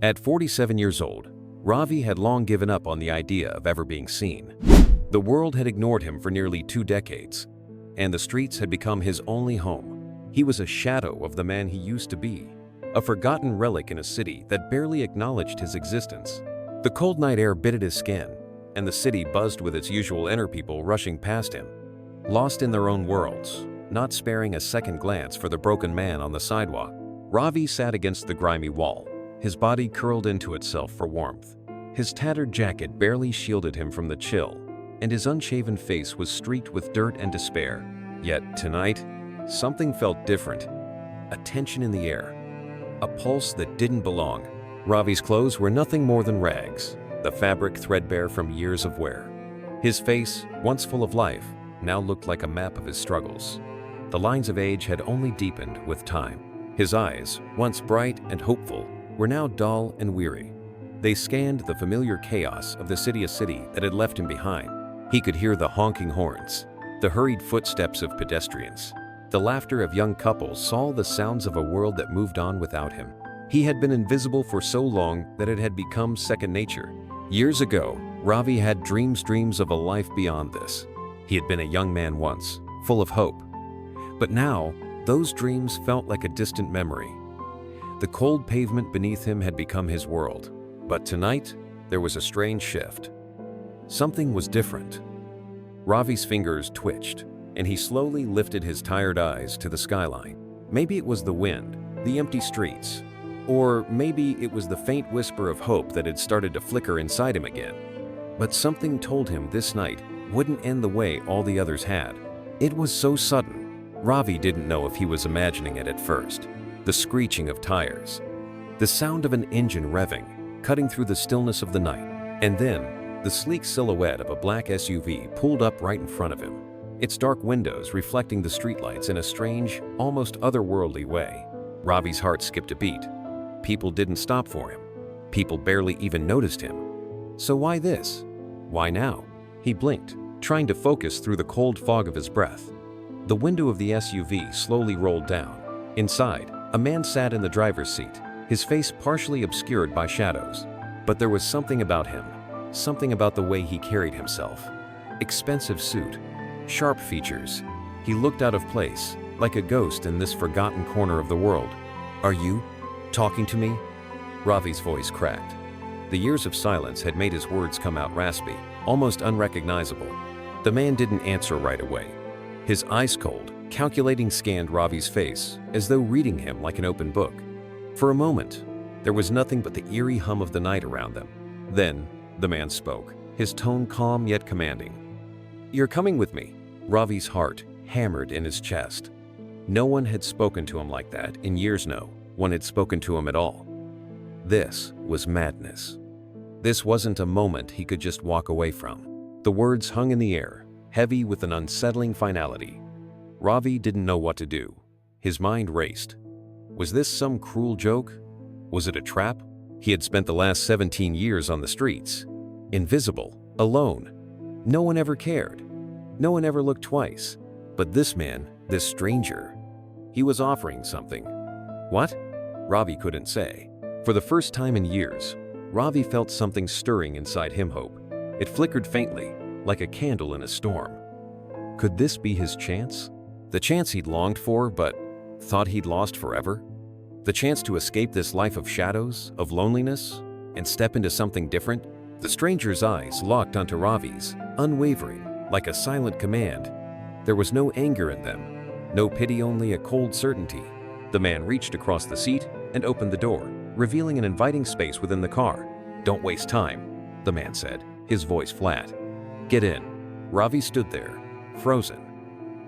At 47 years old, Ravi had long given up on the idea of ever being seen. The world had ignored him for nearly 2 decades, and the streets had become his only home. He was a shadow of the man he used to be, a forgotten relic in a city that barely acknowledged his existence. The cold night air bit at his skin, and the city buzzed with its usual inner people rushing past him, lost in their own worlds, not sparing a second glance for the broken man on the sidewalk. Ravi sat against the grimy wall, his body curled into itself for warmth. His tattered jacket barely shielded him from the chill, and his unshaven face was streaked with dirt and despair. Yet tonight, something felt different. A tension in the air, a pulse that didn't belong. Ravi's clothes were nothing more than rags, the fabric threadbare from years of wear. His face, once full of life, now looked like a map of his struggles. The lines of age had only deepened with time. His eyes, once bright and hopeful, were now dull and weary. They scanned the familiar chaos of the city that had left him behind. He could hear the honking horns, the hurried footsteps of pedestrians, the laughter of young couples, all the sounds of a world that moved on without him. He had been invisible for so long that it had become second nature. Years ago, Ravi had dreams of a life beyond this. He had been a young man once, full of hope. But now, those dreams felt like a distant memory. The cold pavement beneath him had become his world. But tonight, there was a strange shift. Something was different. Ravi's fingers twitched, and he slowly lifted his tired eyes to the skyline. Maybe it was the wind, the empty streets, or maybe it was the faint whisper of hope that had started to flicker inside him again. But something told him this night wouldn't end the way all the others had. It was so sudden, Ravi didn't know if he was imagining it at first. The screeching of tires, the sound of an engine revving, cutting through the stillness of the night, and then the sleek silhouette of a black SUV pulled up right in front of him, its dark windows reflecting the streetlights in a strange, almost otherworldly way. Ravi's heart skipped a beat. People didn't stop for him. People barely even noticed him. So why this? Why now? He blinked, trying to focus through the cold fog of his breath. The window of the SUV slowly rolled down. Inside, a man sat in the driver's seat, his face partially obscured by shadows. But there was something about him, something about the way he carried himself. Expensive suit, sharp features. He looked out of place, like a ghost in this forgotten corner of the world. "Are you talking to me?" Ravi's voice cracked. The years of silence had made his words come out raspy, almost unrecognizable. The man didn't answer right away. His eyes cold, calculating scanned Ravi's face, as though reading him like an open book. For a moment, there was nothing but the eerie hum of the night around them. Then, the man spoke, his tone calm yet commanding. "You're coming with me." Ravi's heart hammered in his chest. No one had spoken to him like that in years. No one had spoken to him at all. This was madness. This wasn't a moment he could just walk away from. The words hung in the air, heavy with an unsettling finality. Ravi didn't know what to do. His mind raced. Was this some cruel joke? Was it a trap? He had spent the last 17 years on the streets, invisible, alone. No one ever cared. No one ever looked twice. But this man, this stranger, he was offering something. What? Ravi couldn't say. For the first time in years, Ravi felt something stirring inside him. Hope. It flickered faintly, like a candle in a storm. Could this be his chance? The chance he'd longed for but thought he'd lost forever? The chance to escape this life of shadows, of loneliness, and step into something different? The stranger's eyes locked onto Ravi's, unwavering, like a silent command. There was no anger in them, no pity, only a cold certainty. The man reached across the seat and opened the door, revealing an inviting space within the car. "Don't waste time," the man said, his voice flat. "Get in." Ravi stood there, frozen,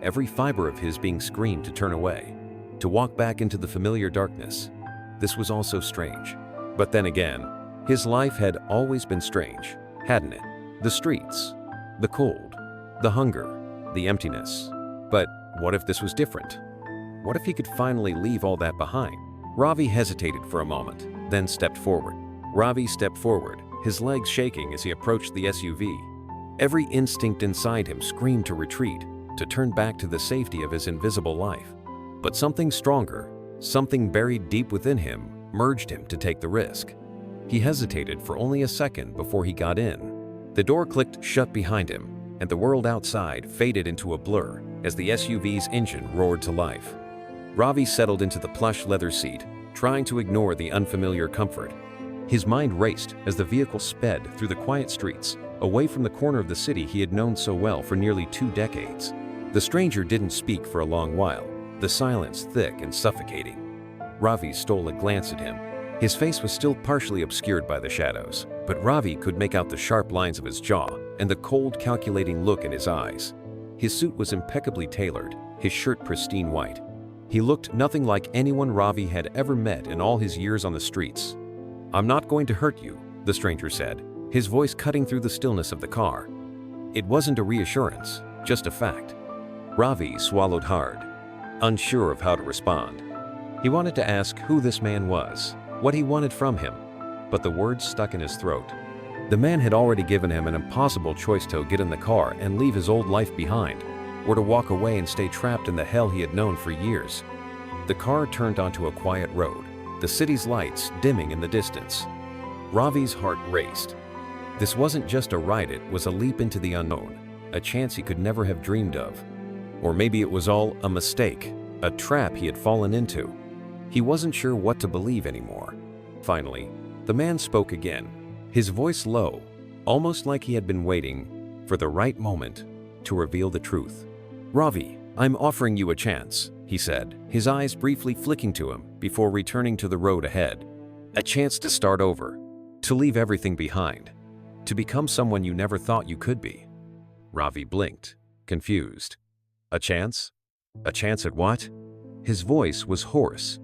every fiber of his being screamed to turn away, to walk back into the familiar darkness. This was all so strange. But then again, his life had always been strange, hadn't it? The streets, the cold, the hunger, the emptiness. But what if this was different? What if he could finally leave all that behind? Ravi hesitated for a moment, then stepped forward. Ravi stepped forward, his legs shaking as he approached the SUV. Every instinct inside him screamed to retreat, to turn back to the safety of his invisible life. But something stronger, something buried deep within him, urged him to take the risk. He hesitated for only a second before he got in. The door clicked shut behind him, and the world outside faded into a blur as the SUV's engine roared to life. Ravi settled into the plush leather seat, trying to ignore the unfamiliar comfort. His mind raced as the vehicle sped through the quiet streets, away from the corner of the city he had known so well for nearly 2 decades. The stranger didn't speak for a long while, the silence thick and suffocating. Ravi stole a glance at him. His face was still partially obscured by the shadows, but Ravi could make out the sharp lines of his jaw and the cold, calculating look in his eyes. His suit was impeccably tailored, his shirt pristine white. He looked nothing like anyone Ravi had ever met in all his years on the streets. "I'm not going to hurt you," the stranger said, his voice cutting through the stillness of the car. It wasn't a reassurance, just a fact. Ravi swallowed hard, unsure of how to respond. He wanted to ask who this man was, what he wanted from him, but the words stuck in his throat. The man had already given him an impossible choice: to get in the car and leave his old life behind, or to walk away and stay trapped in the hell he had known for years. The car turned onto a quiet road, the city's lights dimming in the distance. Ravi's heart raced. This wasn't just a ride, it was a leap into the unknown, a chance he could never have dreamed of. Or maybe it was all a mistake, a trap he had fallen into. He wasn't sure what to believe anymore. Finally, the man spoke again, his voice low, almost like he had been waiting for the right moment to reveal the truth. "Ravi, I'm offering you a chance," he said, his eyes briefly flicking to him before returning to the road ahead. "A chance to start over, to leave everything behind, to become someone you never thought you could be." Ravi blinked, confused. "A chance? A chance at what?" His voice was hoarse,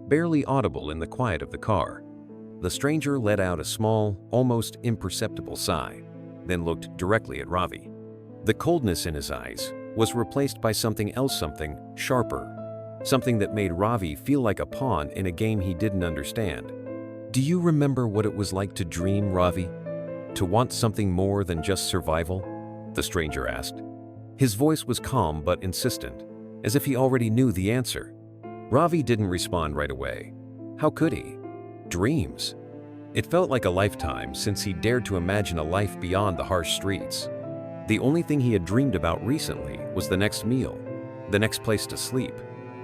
barely audible in the quiet of the car. The stranger let out a small, almost imperceptible sigh, then looked directly at Ravi. The coldness in his eyes was replaced by something else, something sharper, something that made Ravi feel like a pawn in a game he didn't understand. "Do you remember what it was like to dream, Ravi? To want something more than just survival?" the stranger asked. His voice was calm but insistent, as if he already knew the answer. Ravi didn't respond right away. How could he? Dreams. It felt like a lifetime since he dared to imagine a life beyond the harsh streets. The only thing he had dreamed about recently was the next meal, the next place to sleep,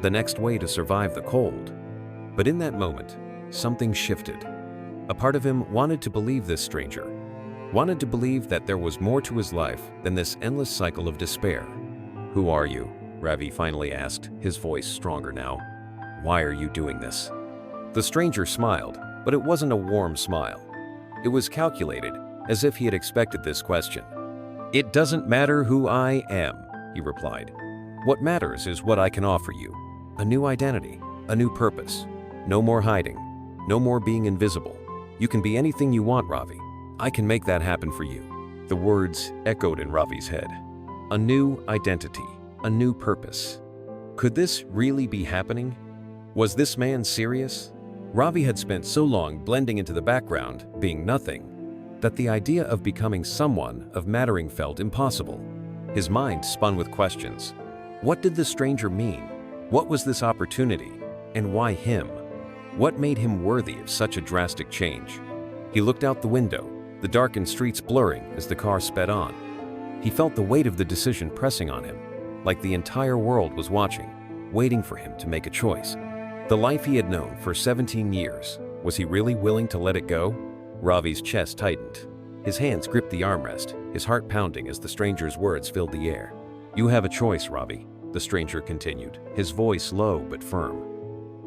the next way to survive the cold. But in that moment, something shifted. A part of him wanted to believe this stranger, wanted to believe that there was more to his life than this endless cycle of despair. "Who are you?" Ravi finally asked, his voice stronger now. "Why are you doing this?" The stranger smiled, but it wasn't a warm smile. It was calculated, as if he had expected this question. "It doesn't matter who I am," he replied. "What matters is what I can offer you. A new identity, a new purpose. No more hiding, no more being invisible. You can be anything you want, Ravi. I can make that happen for you." The words echoed in Ravi's head. A new identity, a new purpose. Could this really be happening? Was this man serious? Ravi had spent so long blending into the background, being nothing, that the idea of becoming someone of mattering felt impossible. His mind spun with questions. What did the stranger mean? What was this opportunity? And why him? What made him worthy of such a drastic change? He looked out the window, the darkened streets blurring as the car sped on. He felt the weight of the decision pressing on him, like the entire world was watching, waiting for him to make a choice. The life he had known for 17 years, was he really willing to let it go? Ravi's chest tightened. His hands gripped the armrest, his heart pounding as the stranger's words filled the air. "You have a choice, Ravi," the stranger continued, his voice low but firm.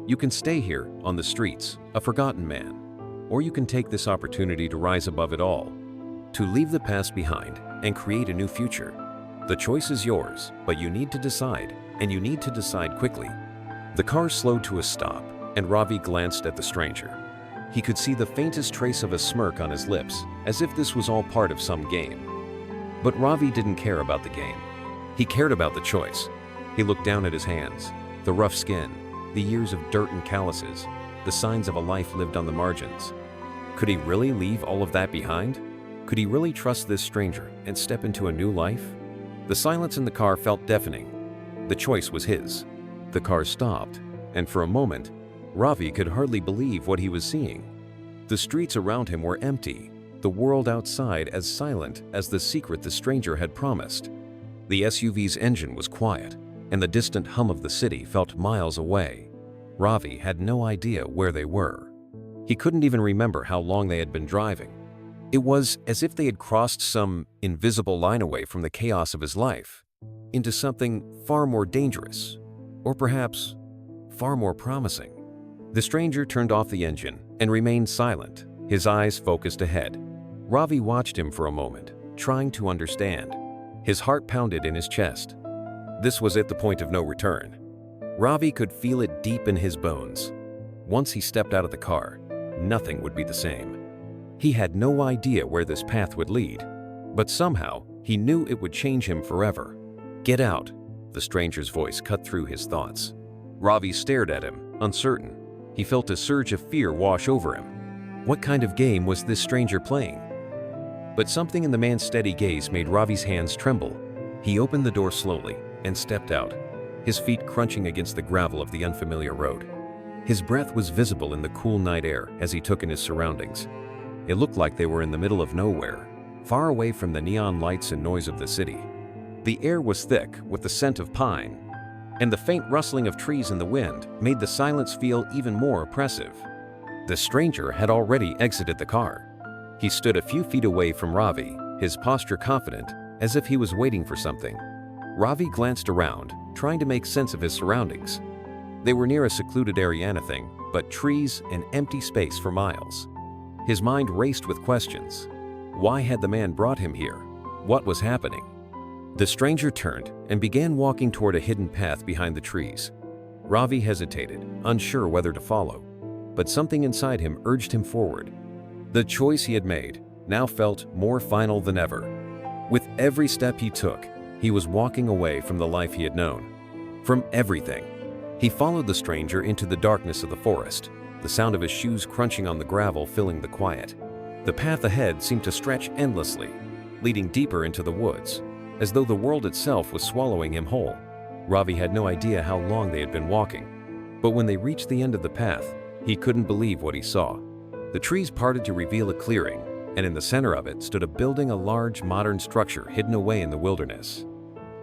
"You can stay here, on the streets, a forgotten man. Or you can take this opportunity to rise above it all, to leave the past behind and create a new future. The choice is yours, but you need to decide, and you need to decide quickly." The car slowed to a stop, and Ravi glanced at the stranger. He could see the faintest trace of a smirk on his lips, as if this was all part of some game. But Ravi didn't care about the game. He cared about the choice. He looked down at his hands, the rough skin, the years of dirt and calluses, the signs of a life lived on the margins. Could he really leave all of that behind? Could he really trust this stranger and step into a new life? The silence in the car felt deafening. The choice was his. The car stopped, and for a moment, Ravi could hardly believe what he was seeing. The streets around him were empty, the world outside as silent as the secret the stranger had promised. The SUV's engine was quiet, and the distant hum of the city felt miles away. Ravi had no idea where they were. He couldn't even remember how long they had been driving. It was as if they had crossed some invisible line away from the chaos of his life, into something far more dangerous, or perhaps far more promising. The stranger turned off the engine and remained silent, his eyes focused ahead. Ravi watched him for a moment, trying to understand. His heart pounded in his chest. This was at the point of no return. Ravi could feel it deep in his bones. Once he stepped out of the car, nothing would be the same. He had no idea where this path would lead, but somehow he knew it would change him forever. "Get out," the stranger's voice cut through his thoughts. Ravi stared at him, uncertain. He felt a surge of fear wash over him. What kind of game was this stranger playing? But something in the man's steady gaze made Ravi's hands tremble. He opened the door slowly and stepped out, his feet crunching against the gravel of the unfamiliar road. His breath was visible in the cool night air as he took in his surroundings. It looked like they were in the middle of nowhere, far away from the neon lights and noise of the city. The air was thick with the scent of pine, and the faint rustling of trees in the wind made the silence feel even more oppressive. The stranger had already exited the car. He stood a few feet away from Ravi, his posture confident, as if he was waiting for something. Ravi glanced around, trying to make sense of his surroundings. They were near a secluded area, anything but trees and empty space for miles. His mind raced with questions. Why had the man brought him here? What was happening? The stranger turned and began walking toward a hidden path behind the trees. Ravi hesitated, unsure whether to follow, but something inside him urged him forward. The choice he had made now felt more final than ever. With every step he took, he was walking away from the life he had known, from everything. He followed the stranger into the darkness of the forest, the sound of his shoes crunching on the gravel filling the quiet. The path ahead seemed to stretch endlessly, leading deeper into the woods, as though the world itself was swallowing him whole. Ravi had no idea how long they had been walking, but when they reached the end of the path, he couldn't believe what he saw. The trees parted to reveal a clearing, and in the center of it stood a building, a large modern structure hidden away in the wilderness.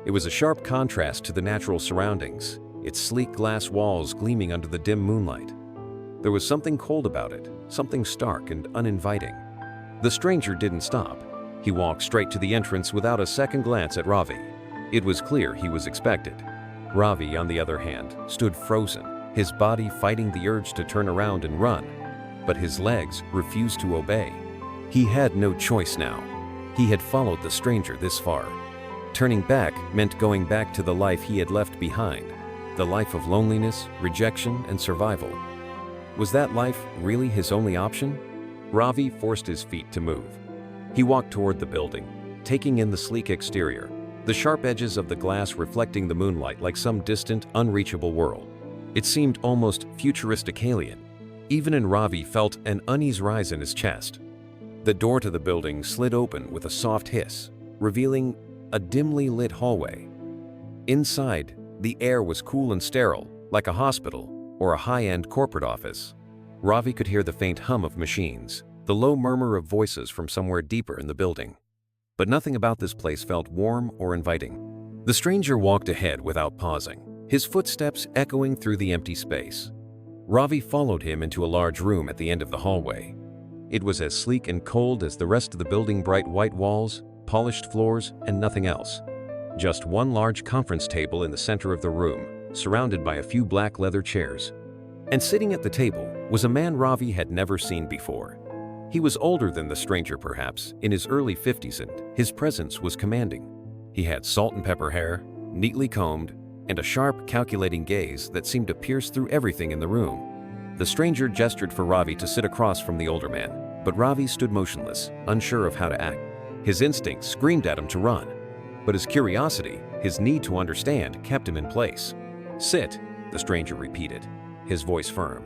It was a sharp contrast to the natural surroundings, its sleek glass walls gleaming under the dim moonlight. There was something cold about it, something stark and uninviting. The stranger didn't stop. He walked straight to the entrance without a second glance at Ravi. It was clear he was expected. Ravi, on the other hand, stood frozen, his body fighting the urge to turn around and run, but his legs refused to obey. He had no choice now. He had followed the stranger this far. Turning back meant going back to the life he had left behind, the life of loneliness, rejection, and survival. Was that life really his only option? Ravi forced his feet to move. He walked toward the building, taking in the sleek exterior, the sharp edges of the glass reflecting the moonlight like some distant, unreachable world. It seemed almost futuristic alien. Even in Ravi felt an unease rise in his chest. The door to the building slid open with a soft hiss, revealing a dimly lit hallway. Inside, the air was cool and sterile, like a hospital or a high-end corporate office. Ravi could hear the faint hum of machines, the low murmur of voices from somewhere deeper in the building. But nothing about this place felt warm or inviting. The stranger walked ahead without pausing, his footsteps echoing through the empty space. Ravi followed him into a large room at the end of the hallway. It was as sleek and cold as the rest of the building, bright white walls, polished floors, and nothing else. Just one large conference table in the center of the room, surrounded by a few black leather chairs. And sitting at the table was a man Ravi had never seen before. He was older than the stranger, perhaps, in his early 50s, and his presence was commanding. He had salt and pepper hair, neatly combed, and a sharp, calculating gaze that seemed to pierce through everything in the room. The stranger gestured for Ravi to sit across from the older man, but Ravi stood motionless, unsure of how to act. His instincts screamed at him to run, but his curiosity, his need to understand, kept him in place. "Sit," the stranger repeated, his voice firm.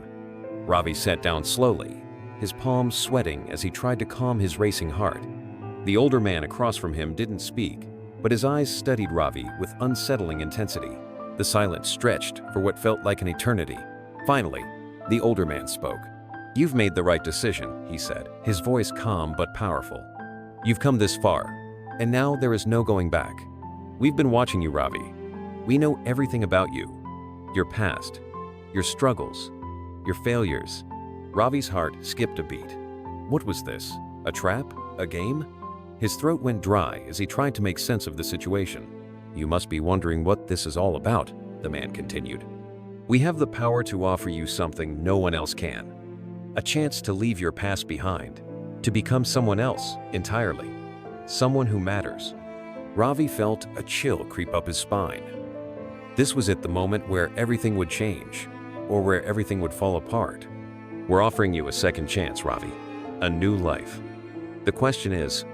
Ravi sat down slowly, his palms sweating as he tried to calm his racing heart. The older man across from him didn't speak, but his eyes studied Ravi with unsettling intensity. The silence stretched for what felt like an eternity. Finally, the older man spoke. "You've made the right decision," he said, his voice calm but powerful. "You've come this far, and now there is no going back. We've been watching you, Ravi. We know everything about you. Your past, your struggles, your failures." Ravi's heart skipped a beat. What was this? A trap? A game? His throat went dry as he tried to make sense of the situation. "You must be wondering what this is all about," the man continued. "We have the power to offer you something no one else can. A chance to leave your past behind, to become someone else entirely. Someone who matters." Ravi felt a chill creep up his spine. This was at the moment where everything would change, or where everything would fall apart. "We're offering you a second chance, Ravi. A new life. The question is,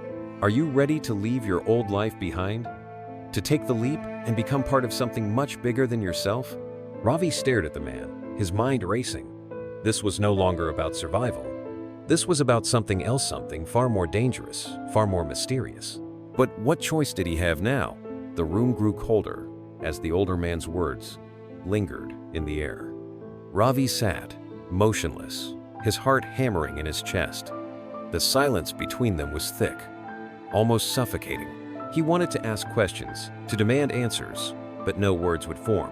are you ready to leave your old life behind? To take the leap and become part of something much bigger than yourself?" Ravi stared at the man, his mind racing. This was no longer about survival. This was about something else, something far more dangerous, far more mysterious. But what choice did he have now? The room grew colder as the older man's words lingered in the air. Ravi sat, motionless, his heart hammering in his chest. The silence between them was thick, almost suffocating. He wanted to ask questions, to demand answers, but no words would form.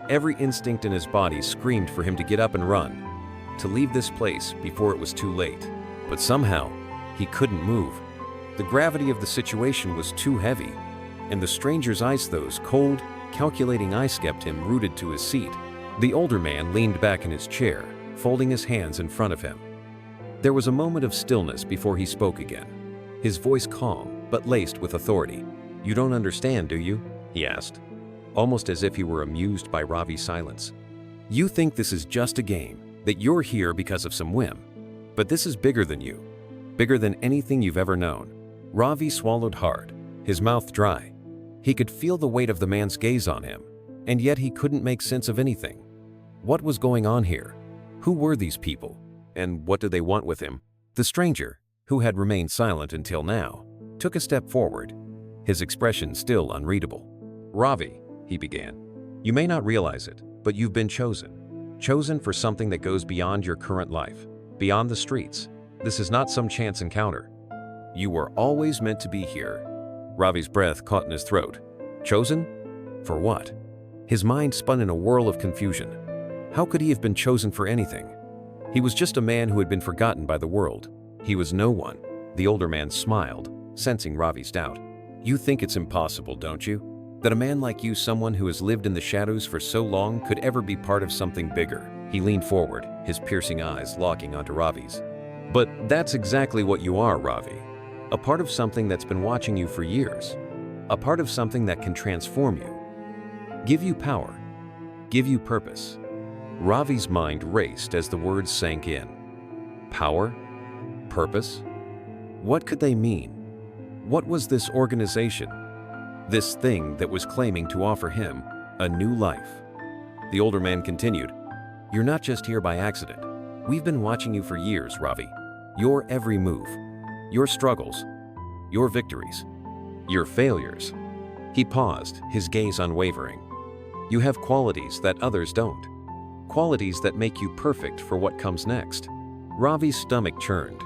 Every instinct in his body screamed for him to get up and run, to leave this place before it was too late. But somehow, he couldn't move. The gravity of the situation was too heavy, and the stranger's eyes, those cold, calculating eyes, kept him rooted to his seat. The older man leaned back in his chair, folding his hands in front of him. There was a moment of stillness before he spoke again, his voice calm but laced with authority. "You don't understand, do you?" he asked, almost as if he were amused by Ravi's silence. "You think this is just a game, that you're here because of some whim. But this is bigger than you, bigger than anything you've ever known." Ravi swallowed hard, his mouth dry. He could feel the weight of the man's gaze on him, and yet he couldn't make sense of anything. What was going on here? Who were these people? And what did they want with him? The stranger, who had remained silent until now, took a step forward, his expression still unreadable. "Ravi," he began, "you may not realize it, but you've been chosen. Chosen for something that goes beyond your current life, beyond the streets. This is not some chance encounter. You were always meant to be here." Ravi's breath caught in his throat. Chosen? For what? His mind spun in a whirl of confusion. How could he have been chosen for anything? He was just a man who had been forgotten by the world. He was no one. The older man smiled, sensing Ravi's doubt. "You think it's impossible, don't you? That a man like you, someone who has lived in the shadows for so long, could ever be part of something bigger?" He leaned forward, his piercing eyes locking onto Ravi's. "But that's exactly what you are, Ravi. A part of something that's been watching you for years. A part of something that can transform you. Give you power. Give you purpose." Ravi's mind raced as the words sank in. Power? Purpose? What could they mean? What was this organization? This thing that was claiming to offer him a new life? The older man continued, "You're not just here by accident. We've been watching you for years, Ravi. Your every move, your struggles, your victories, your failures." He paused, his gaze unwavering. "You have qualities that others don't. Qualities that make you perfect for what comes next." Ravi's stomach churned.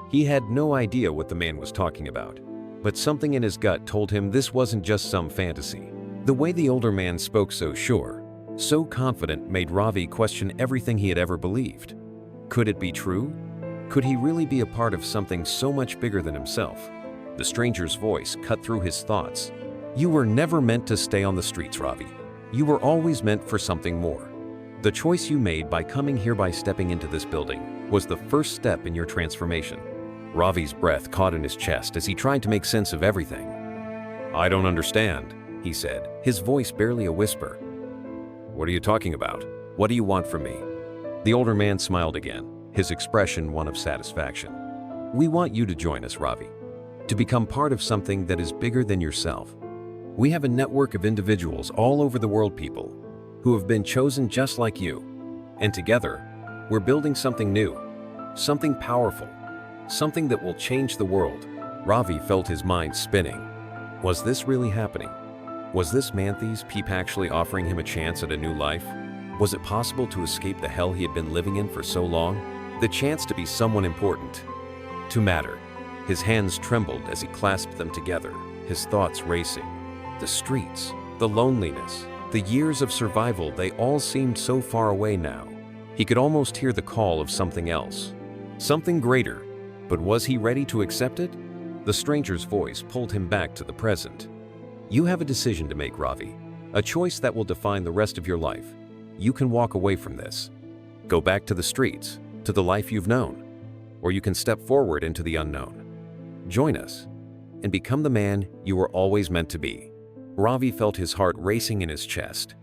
He had no idea what the man was talking about, but something in his gut told him this wasn't just some fantasy. The way the older man spoke so sure, so confident, made Ravi question everything he had ever believed. Could it be true? Could he really be a part of something so much bigger than himself? The stranger's voice cut through his thoughts. "You were never meant to stay on the streets, Ravi. You were always meant for something more. The choice you made by coming here, by stepping into this building, was the first step in your transformation." Ravi's breath caught in his chest as he tried to make sense of everything. "I don't understand," he said, his voice barely a whisper. "What are you talking about? What do you want from me?" The older man smiled again, his expression one of satisfaction. "We want you to join us, Ravi, to become part of something that is bigger than yourself. We have a network of individuals all over the world, people who have been chosen just like you. And together, we're building something new, something powerful, something that will change the world." Ravi felt his mind spinning. Was this really happening? Was this Manthi's peep actually offering him a chance at a new life? Was it possible to escape the hell he had been living in for so long? The chance to be someone important, to matter. His hands trembled as he clasped them together, his thoughts racing. The streets, the loneliness, the years of survival, they all seemed so far away now. He could almost hear the call of something else, something greater. But was he ready to accept it? The stranger's voice pulled him back to the present. You have a decision to make, Ravi. A choice that will define the rest of your life. You can walk away from this. Go back to the streets, to the life you've known. Or you can step forward into the unknown. Join us and become the man you were always meant to be. Ravi felt his heart racing in his chest.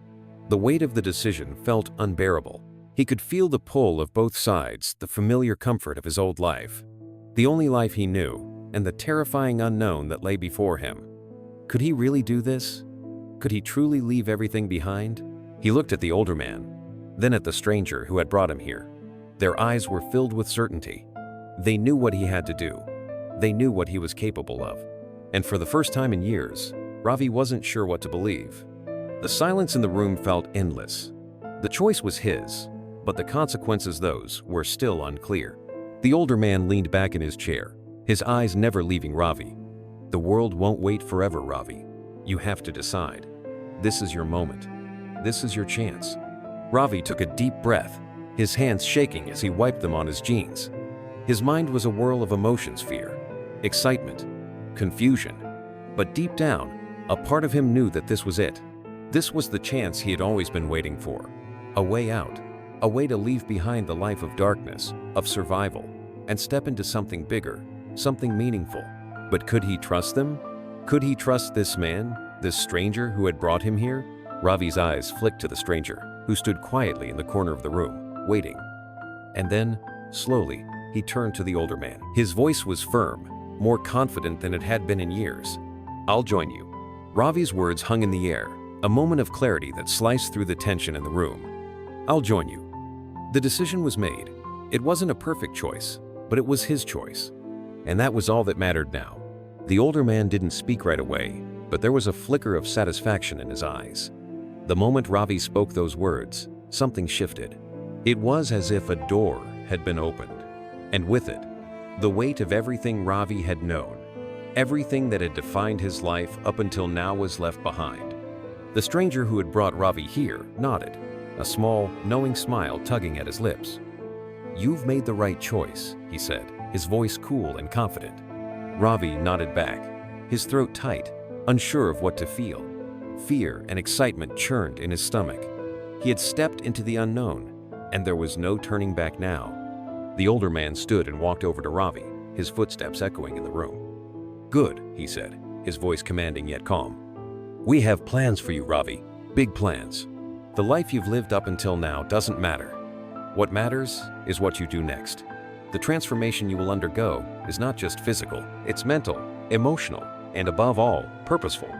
The weight of the decision felt unbearable. He could feel the pull of both sides, the familiar comfort of his old life, the only life he knew, and the terrifying unknown that lay before him. Could he really do this? Could he truly leave everything behind? He looked at the older man, then at the stranger who had brought him here. Their eyes were filled with certainty. They knew what he had to do. They knew what he was capable of. And for the first time in years, Ravi wasn't sure what to believe. The silence in the room felt endless. The choice was his, but the consequences, those were still unclear. The older man leaned back in his chair, his eyes never leaving Ravi. The world won't wait forever, Ravi. You have to decide. This is your moment. This is your chance. Ravi took a deep breath, his hands shaking as he wiped them on his jeans. His mind was a whirl of emotions: fear, excitement, confusion. But deep down, a part of him knew that this was it. This was the chance he had always been waiting for. A way out, a way to leave behind the life of darkness, of survival, and step into something bigger, something meaningful. But could he trust them? Could he trust this man, this stranger who had brought him here? Ravi's eyes flicked to the stranger, who stood quietly in the corner of the room, waiting. And then, slowly, he turned to the older man. His voice was firm, more confident than it had been in years. I'll join you. Ravi's words hung in the air, a moment of clarity that sliced through the tension in the room. I'll join you. The decision was made. It wasn't a perfect choice, but it was his choice. And that was all that mattered now. The older man didn't speak right away, but there was a flicker of satisfaction in his eyes. The moment Ravi spoke those words, something shifted. It was as if a door had been opened, and with it, the weight of everything Ravi had known. Everything that had defined his life up until now was left behind. The stranger who had brought Ravi here nodded, a small, knowing smile tugging at his lips. You've made the right choice, he said, his voice cool and confident. Ravi nodded back, his throat tight, unsure of what to feel. Fear and excitement churned in his stomach. He had stepped into the unknown, and there was no turning back now. The older man stood and walked over to Ravi, his footsteps echoing in the room. Good, he said, his voice commanding yet calm. We have plans for you, Ravi, big plans. The life you've lived up until now doesn't matter. What matters is what you do next. The transformation you will undergo is not just physical, it's mental, emotional, and above all, purposeful.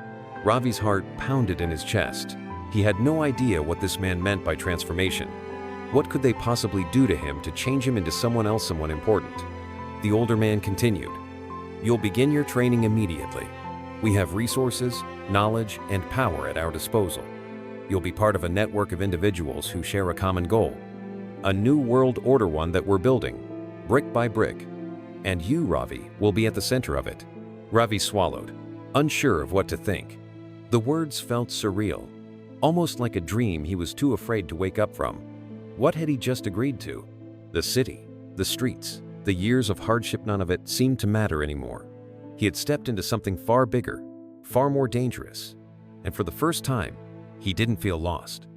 Ravi's heart pounded in his chest. He had no idea what this man meant by transformation. What could they possibly do to him to change him into someone else, someone important? The older man continued. You'll begin your training immediately. We have resources, knowledge, and power at our disposal. You'll be part of a network of individuals who share a common goal. A new world order, one that we're building, brick by brick. And you, Ravi, will be at the center of it. Ravi swallowed, unsure of what to think. The words felt surreal, almost like a dream he was too afraid to wake up from. What had he just agreed to? The city, the streets, the years of hardship, none of it seemed to matter anymore. He had stepped into something far bigger, far more dangerous. And for the first time, he didn't feel lost.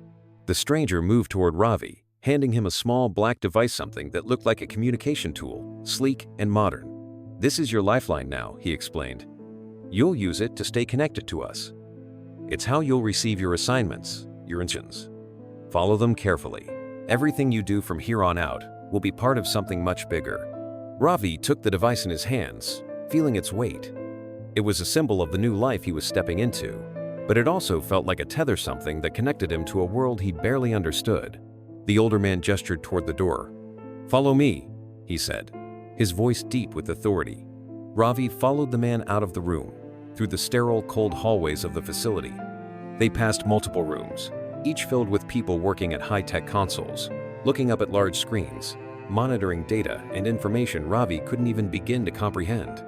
The stranger moved toward Ravi, handing him a small black device, something that looked like a communication tool, sleek and modern. This is your lifeline now, he explained. You'll use it to stay connected to us. It's how you'll receive your assignments, your instructions. Follow them carefully. Everything you do from here on out will be part of something much bigger. Ravi took the device in his hands, feeling its weight. It was a symbol of the new life he was stepping into, but it also felt like a tether, something that connected him to a world he barely understood. The older man gestured toward the door. Follow me, he said, his voice deep with authority. Ravi followed the man out of the room, through the sterile, cold hallways of the facility. They passed multiple rooms, each filled with people working at high-tech consoles, looking up at large screens. monitoring data and information Ravi couldn't even begin to comprehend.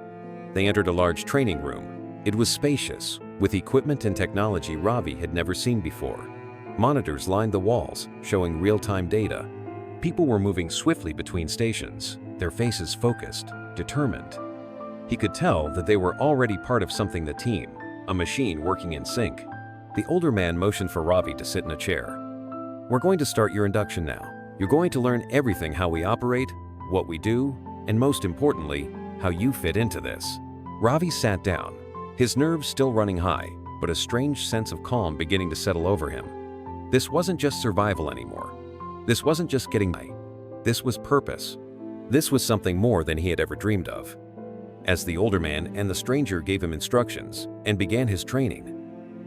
They entered a large training room. It was spacious, with equipment and technology Ravi had never seen before. Monitors lined the walls, showing real-time data. People were moving swiftly between stations, their faces focused, determined. He could tell that they were already part of something, the team, a machine working in sync. The older man motioned for Ravi to sit in a chair. "We're going to start your induction now. You're going to learn everything, how we operate, what we do, and most importantly, how you fit into this." Ravi sat down, his nerves still running high, but a strange sense of calm beginning to settle over him. This wasn't just survival anymore. This wasn't just getting by. This was purpose. This was something more than he had ever dreamed of. As the older man and the stranger gave him instructions and began his training,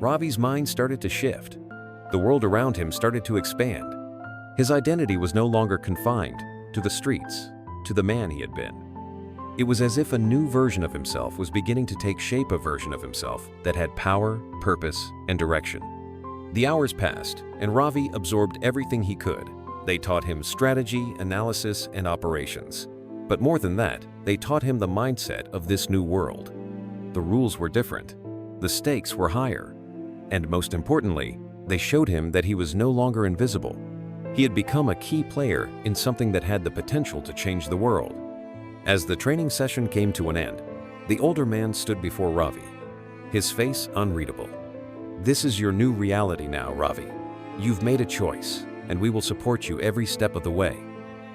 Ravi's mind started to shift. The world around him started to expand. His identity was no longer confined to the streets, to the man he had been. It was as if a new version of himself was beginning to take shape, a version of himself that had power, purpose, and direction. The hours passed, and Ravi absorbed everything he could. They taught him strategy, analysis, and operations. But more than that, they taught him the mindset of this new world. The rules were different. The stakes were higher. And most importantly, they showed him that he was no longer invisible. He had become a key player in something that had the potential to change the world. As the training session came to an end, the older man stood before Ravi, his face unreadable. "This is your new reality now, Ravi. You've made a choice, and we will support you every step of the way.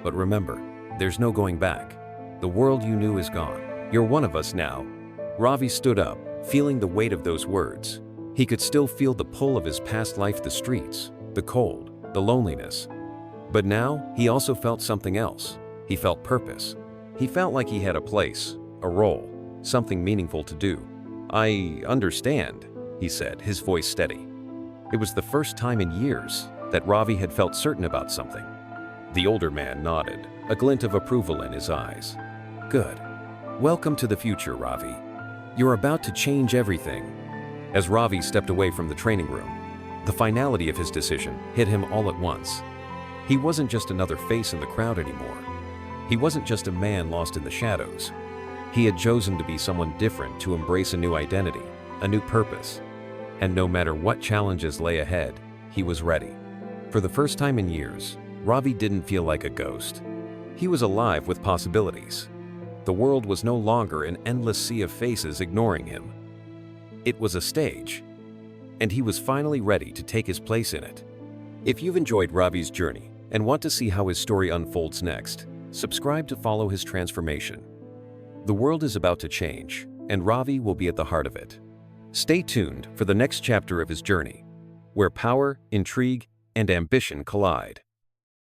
But remember, there's no going back. The world you knew is gone. You're one of us now." Ravi stood up, feeling the weight of those words. He could still feel the pull of his past life, the streets, the cold, the loneliness. But now, he also felt something else. He felt purpose. He felt like he had a place, a role, something meaningful to do. "I understand," he said, his voice steady. It was the first time in years that Ravi had felt certain about something. The older man nodded, a glint of approval in his eyes. "Good. Welcome to the future, Ravi. You're about to change everything." As Ravi stepped away from the training room, the finality of his decision hit him all at once. He wasn't just another face in the crowd anymore. He wasn't just a man lost in the shadows. He had chosen to be someone different, to embrace a new identity, a new purpose. And no matter what challenges lay ahead, he was ready. For the first time in years, Ravi didn't feel like a ghost. He was alive with possibilities. The world was no longer an endless sea of faces ignoring him. It was a stage, and he was finally ready to take his place in it. If you've enjoyed Ravi's journey and want to see how his story unfolds next, subscribe to follow his transformation. The world is about to change, and Ravi will be at the heart of it. Stay tuned for the next chapter of his journey, where power, intrigue, and ambition collide.